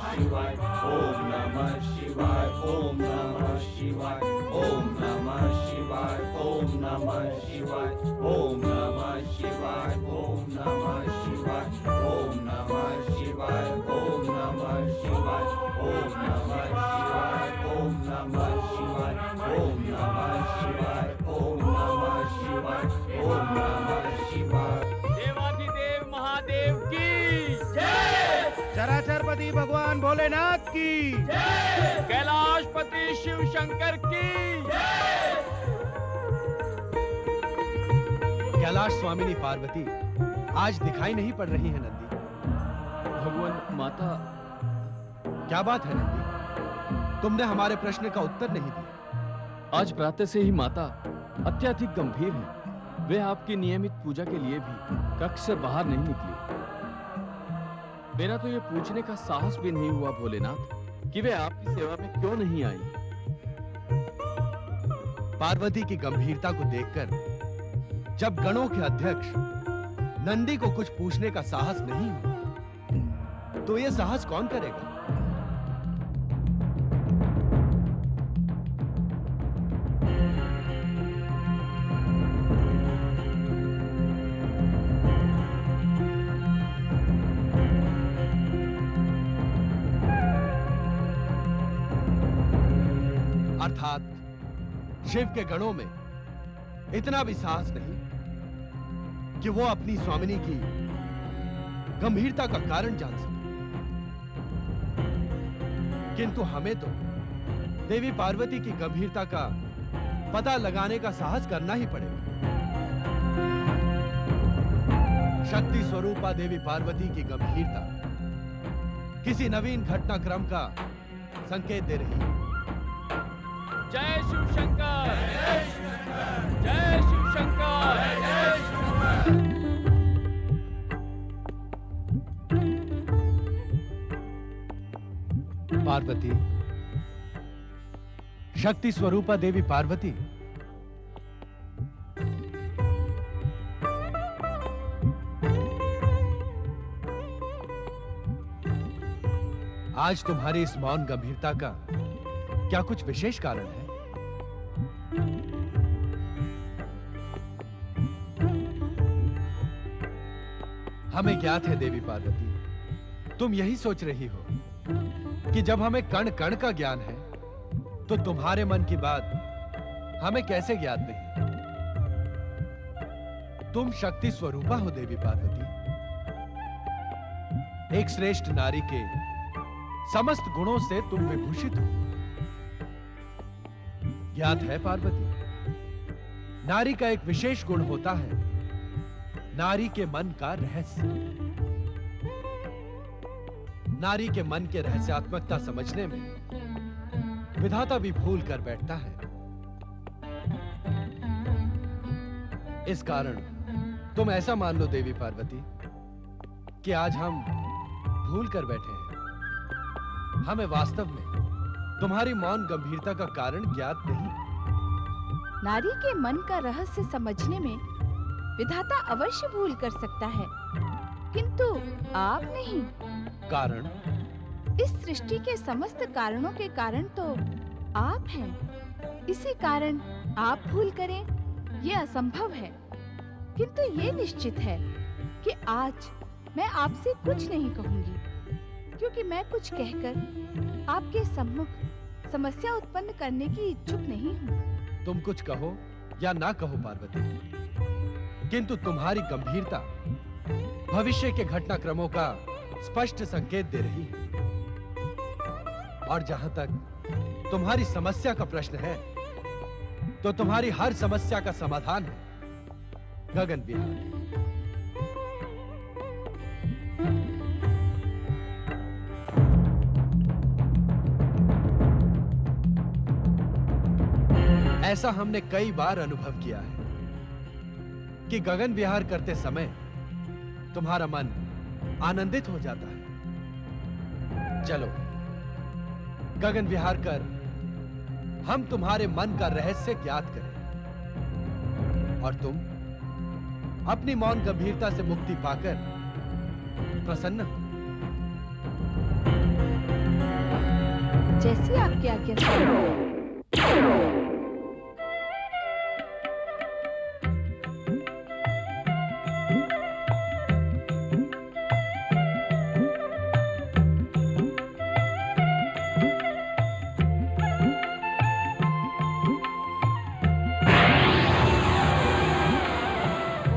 शिवाय, ओम नमः शिवाय, ओम नमः शिवाय, ओम नमः शिवाय, ओम नमः शिवाय, ओम नमः शिवाय, ओम नमः शिवाय, ओम नमः शिवाय, ओम नमः शिवाय, ओम नमः शिवाय, ओम नमः शिवाय, ओम नमः शिवाय, ओम नमः शिवाय, ओम नमः शिवाय। देवाधिदेव महादेव की चराचरपति भगवान भोलेनाथ की, कैलाशपति शिव शंकर की। कैलाश स्वामिनी पार्वती आज दिखाई नहीं पड़ रही है नंदी। भगवान माता, क्या बात है नंदी, तुमने हमारे प्रश्न का उत्तर नहीं दिया। आज प्रातः से ही माता अत्यधिक गंभीर है। वे आपकी नियमित पूजा के लिए भी कक्ष से बाहर नहीं निकली। मेरा तो ये पूछने का साहस भी नहीं हुआ भोलेनाथ कि वे आपकी सेवा में क्यों नहीं आई। पार्वती की गंभीरता को देखकर जब गणों के अध्यक्ष नंदी को कुछ पूछने का साहस नहीं हुआ, तो यह साहस कौन करेगा? अर्थात शिव के गणों में इतना भी साहस नहीं कि वो अपनी स्वामिनी की गंभीरता का कारण जान सके। किंतु हमें तो देवी पार्वती की गंभीरता का पता लगाने का साहस करना ही पड़ेगा। शक्ति स्वरूपा देवी पार्वती की गंभीरता किसी नवीन घटनाक्रम का संकेत दे रही है। जय शिव शंकर, जय शिव शंकर, जय पार्वती, शक्ति स्वरूपा देवी पार्वती, आज तुम्हारी इस मौन गंभीरता का क्या कुछ विशेष कारण है? हमें ज्ञात है देवी पार्वती, तुम यही सोच रही हो कि जब हमें कण कण का ज्ञान है तो तुम्हारे मन की बात हमें कैसे ज्ञात नहीं? तुम शक्ति स्वरूपा हो देवी पार्वती, एक श्रेष्ठ नारी के समस्त गुणों से तुम विभूषित हो। ज्ञात है पार्वती, नारी का एक विशेष गुण होता है, नारी के मन का रहस्य। नारी के मन के रहस्यात्मकता समझने में विधाता भी भूल कर बैठता है। इस कारण तुम ऐसा मान लो देवी पार्वती कि आज हम भूल कर बैठे हैं। हमें वास्तव में तुम्हारी मौन गंभीरता का कारण ज्ञात नहीं। नारी के मन का रहस्य समझने में विधाता अवश्य भूल कर सकता है, किंतु आप नहीं। कारण? इस सृष्टि के समस्त कारणों के कारण तो आप हैं। इसी कारण आप भूल करें, ये असंभव है। किंतु ये निश्चित है कि आज मैं आपसे कुछ नहीं कहूंगी, क्योंकि मैं कुछ कहकर आपके सम्मुख समस्या उत्पन्न करने की इच्छुक नहीं हूँ। तुम कुछ कहो या ना कहो पार्वती, किंतु तुम्हारी गंभीरता भविष्य के घटनाक्रमों का स्पष्ट संकेत दे रही है। और जहां तक तुम्हारी समस्या का प्रश्न है, तो तुम्हारी हर समस्या का समाधान है गगन विहार। ऐसा हमने कई बार अनुभव किया है कि गगन विहार करते समय तुम्हारा मन आनंदित हो जाता है। चलो गगन विहार कर हम तुम्हारे मन का रहस्य ज्ञात करें और तुम अपनी मौन गंभीरता से मुक्ति पाकर प्रसन्न हो। जैसी आपकी आज्ञा स्वामी।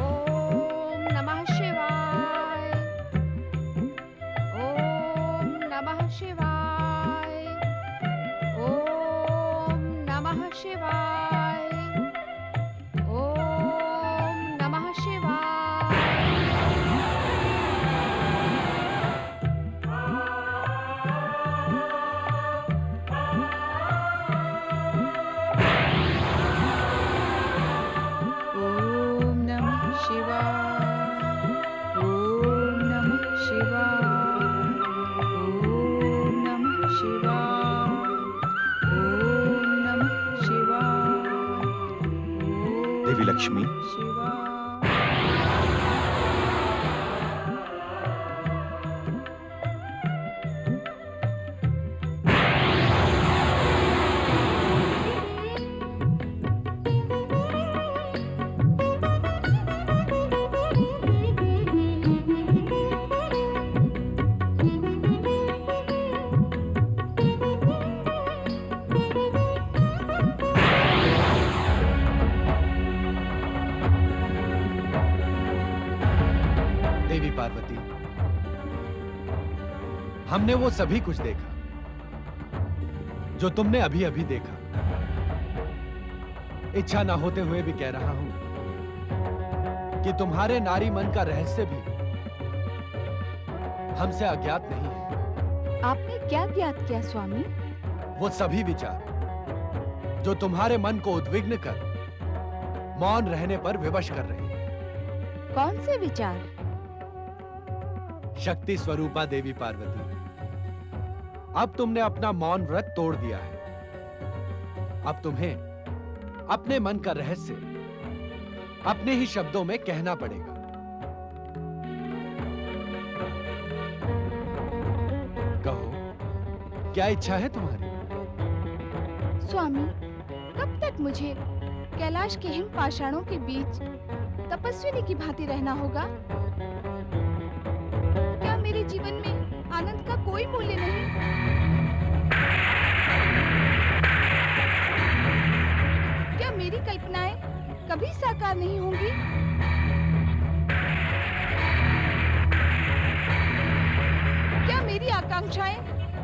ओम नमः शिवाय। ओम नमः शिवाय। ओम नमः शिवाय। ओम नमः शिवाय। ओम नमः शिवाय। ओम नमः शिवाय। ओम नमः शिवाय। ओम नमः शिवाय। ओम देवी लक्ष्मी, शिवाय। देवी पार्वती, हमने वो सभी कुछ देखा जो तुमने अभी अभी देखा। इच्छा ना होते हुए भी कह रहा हूं कि तुम्हारे नारी मन का रहस्य भी हमसे अज्ञात नहीं है। आपने क्या ज्ञात किया स्वामी? वो सभी विचार जो तुम्हारे मन को उद्विग्न कर मौन रहने पर विवश कर रहे हैं। कौन से विचार? शक्ति स्वरूपा देवी पार्वती, अब तुमने अपना मौन व्रत तोड़ दिया है। अब तुम्हें अपने मन का रहस्य अपने ही शब्दों में कहना पड़ेगा। कहो, क्या इच्छा है तुम्हारी? स्वामी, कब तक मुझे कैलाश के हिम पाषाणों के बीच तपस्विनी की भांति रहना होगा? क्या मेरे जीवन में आनंद का कोई मूल्य नहीं? क्या मेरी कल्पनाएं कभी साकार नहीं होंगी? क्या मेरी आकांक्षाएं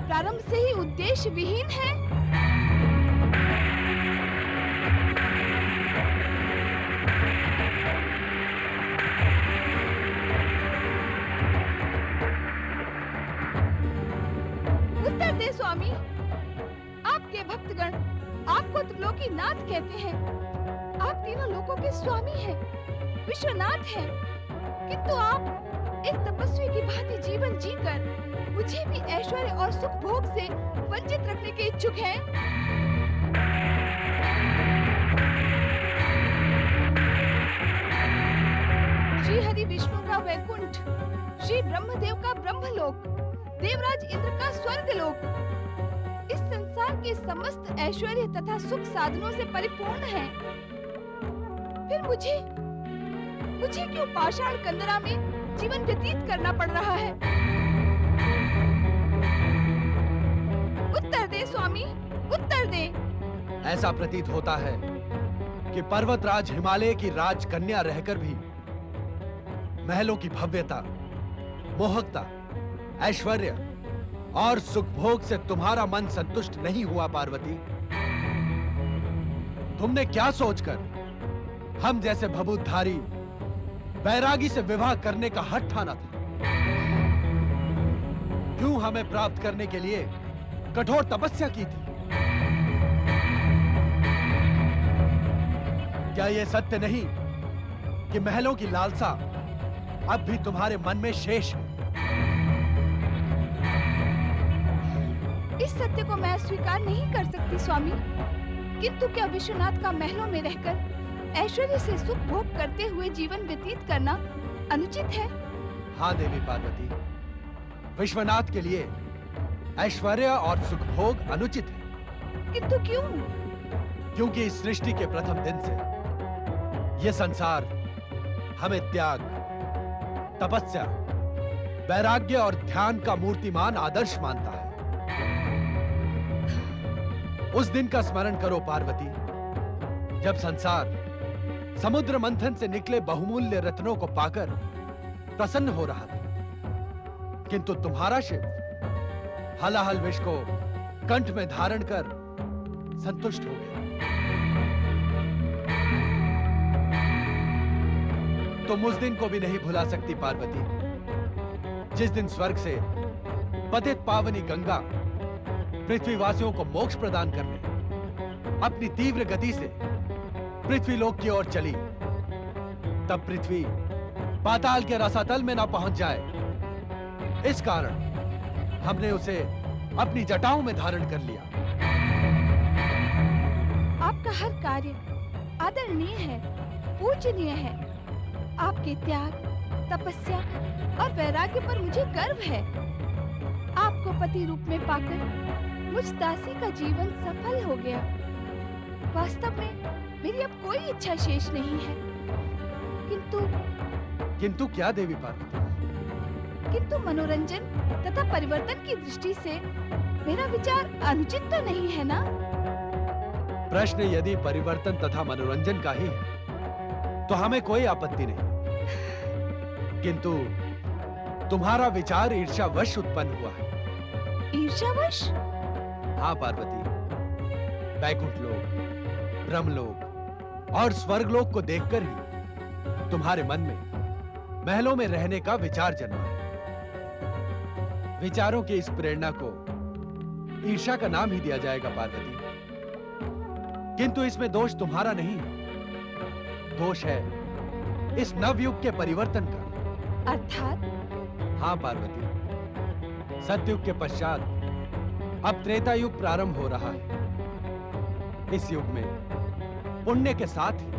प्रारंभ से ही उद्देश्य विहीन हैं? उत्तर दे स्वामी। आपके भक्तगण आपको त्रिलोकी नाथ कहते हैं। आप तीनों लोकों के स्वामी हैं, विश्वनाथ हैं। किंतु आप एक तपस्वी की भांति जीवन जीकर मुझे भी ऐश्वर्य और सुख भोग से वंचित रखने के इच्छुक हैं। श्री हरि विष्णु का वैकुंठ, श्री ब्रह्मदेव का ब्रह्मलोक, देवराज इंद्र का स्वर्गलोक, इस संसार के समस्त ऐश्वर्य तथा सुख साधनों से परिपूर्ण है। फिर मुझे क्यों पाषाण कंदरा में जीवन व्यतीत करना पड़ रहा है? उत्तर दे स्वामी, उत्तर दे। ऐसा प्रतीत होता है कि पर्वतराज हिमालय की राजकन्या रहकर भी महलों की भव्यता, मोहकता, ऐश्वर्य और सुखभोग से तुम्हारा मन संतुष्ट नहीं हुआ। पार्वती, तुमने क्या सोचकर हम जैसे भभूतधारी बैरागी से विवाह करने का हठ ठाना था? क्यों हमें प्राप्त करने के लिए कठोर तपस्या की थी? क्या यह सत्य नहीं कि महलों की लालसा अब भी तुम्हारे मन में शेष है? इस सत्य को मैं स्वीकार नहीं कर सकती स्वामी, किंतु क्या विश्वनाथ का महलों में रहकर ऐश्वर्य से सुख भोग करते हुए जीवन व्यतीत करना अनुचित है? हाँ देवी पार्वती, विश्वनाथ के लिए ऐश्वर्य और सुखभोग अनुचित है। किंतु क्यों? क्योंकि इस सृष्टि के प्रथम दिन से यह संसार हमें त्याग, तपस्या, वैराग्य और ध्यान का मूर्तिमान आदर्श मानता है। उस दिन का स्मरण करो पार्वती, जब संसार समुद्र मंथन से निकले बहुमूल्य रत्नों को पाकर प्रसन्न हो रहा था, किंतु तुम्हारा शिव हलाहल विष को कंठ में धारण कर संतुष्ट हो गया। तुम उस दिन को भी नहीं भुला सकती पार्वती, जिस दिन स्वर्ग से पतित पावनी गंगा पृथ्वीवासियों को मोक्ष प्रदान करने अपनी तीव्र गति से पृथ्वीलोक की ओर चली। तब पृथ्वी पाताल के रसातल में ना पहुंच जाए, इस कारण हमने उसे अपनी जटाओं में धारण कर लिया। आपका हर कार्य आदरणीय है, पूजनीय है। आपके त्याग, तपस्या और वैराग्य पर मुझे गर्व है। आपको पति रूप में पाकर मुझ दासी का जीवन सफल हो गया। वास्तव में मेरी अब कोई इच्छा शेष नहीं है। किंतु क्या देवी पार्वती? किंतु मनोरंजन तथा परिवर्तन की दृष्टि से मेरा विचार अनुचित तो नहीं है ना? प्रश्न यदि परिवर्तन तथा मनोरंजन का ही है तो हमें कोई आपत्ति नहीं, किंतु तुम्हारा विचार ईर्ष्यावश उत्पन्न हुआ है। ईर्ष्यावश? हाँ पार्वती, वैकुंठ लोक, ब्रह्मलोक और स्वर्गलोक को देखकर ही तुम्हारे मन में महलों में रहने का विचार जन्मा है। विचारों की इस प्रेरणा को ईर्ष्या का नाम ही दिया जाएगा पार्वती, किंतु इसमें दोष तुम्हारा नहीं है, दोष है इस नवयुग के परिवर्तन का। अर्थात? हाँ पार्वती, सतयुग के पश्चात अब त्रेता युग प्रारंभ हो रहा है। इस युग में पुण्य के साथ ही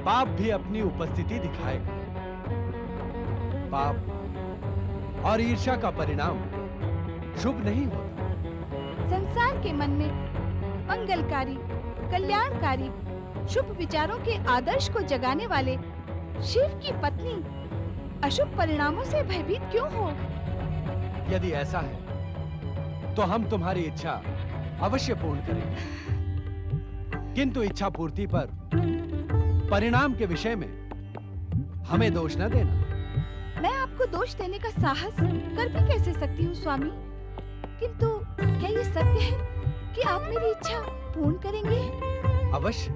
पाप भी अपनी उपस्थिति दिखाएगा। पाप और ईर्ष्या का परिणाम शुभ नहीं होता। संसार के मन में मंगलकारी, कल्याणकारी, शुभ विचारों के आदर्श को जगाने वाले शिव की पत्नी अशुभ परिणामों से भयभीत क्यों हो? यदि ऐसा है तो हम तुम्हारी इच्छा अवश्य पूर्ण करेंगे, किंतु इच्छा पूर्ति पर परिणाम के विषय में हमें दोष न देना। मैं आपको दोष देने का साहस कर भी कैसे सकती हूँ स्वामी? किंतु क्या ये सत्य है कि आप मेरी इच्छा पूर्ण करेंगे? अवश्य,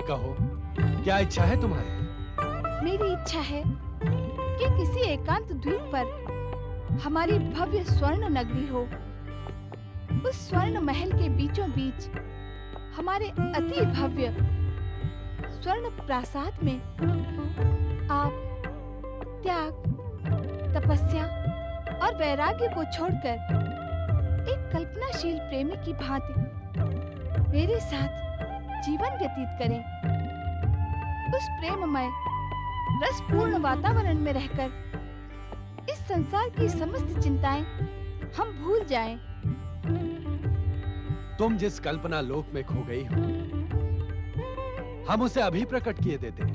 कहो क्या इच्छा है तुम्हारी? मेरी इच्छा है कि किसी एकांत द्वीप पर हमारी भव्य स्वर्ण नगरी हो। उस स्वर्ण महल के बीचों बीच हमारे अति भव्य स्वर्ण प्रासाद में आप त्याग, तपस्या और वैराग्य को छोड़कर एक कल्पनाशील प्रेमी की भांति मेरे साथ जीवन व्यतीत करें। उस प्रेममय रसपूर्ण वातावरण में रहकर इस संसार की समस्त चिंताएं हम भूल जाएं। तुम जिस कल्पना लोक में खो गई हो, हम उसे अभी प्रकट किए देते हैं।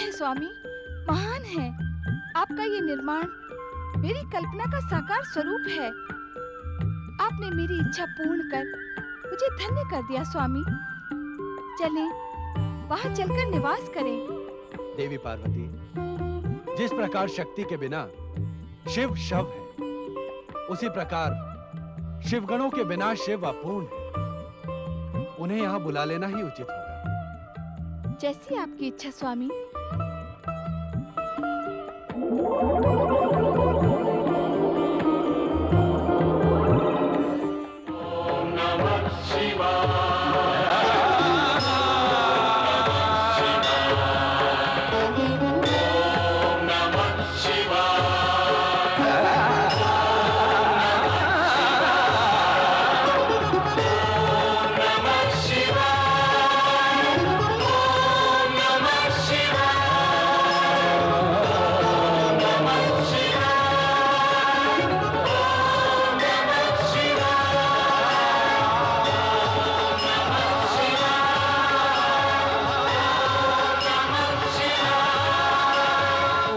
स्वामी, महान है। आपका ये निर्माण मेरी कल्पना का साकार स्वरूप है। आपने मेरी इच्छा पूर्ण कर मुझे धन्य कर दिया स्वामी। चलें, वहाँ चलकर निवास करें। देवी पार्वती, जिस प्रकार शक्ति के बिना शिव शव है, उसी प्रकार शिवगणों के बिना शिव अपूर्ण है। उन्हें यहां बुला लेना ही उचित होगा। जैसी आपकी इच्छा स्वामी।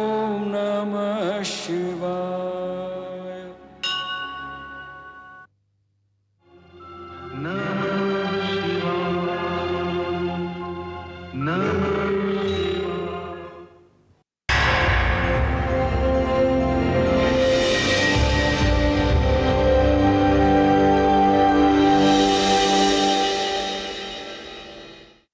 Om Namah Shivaya.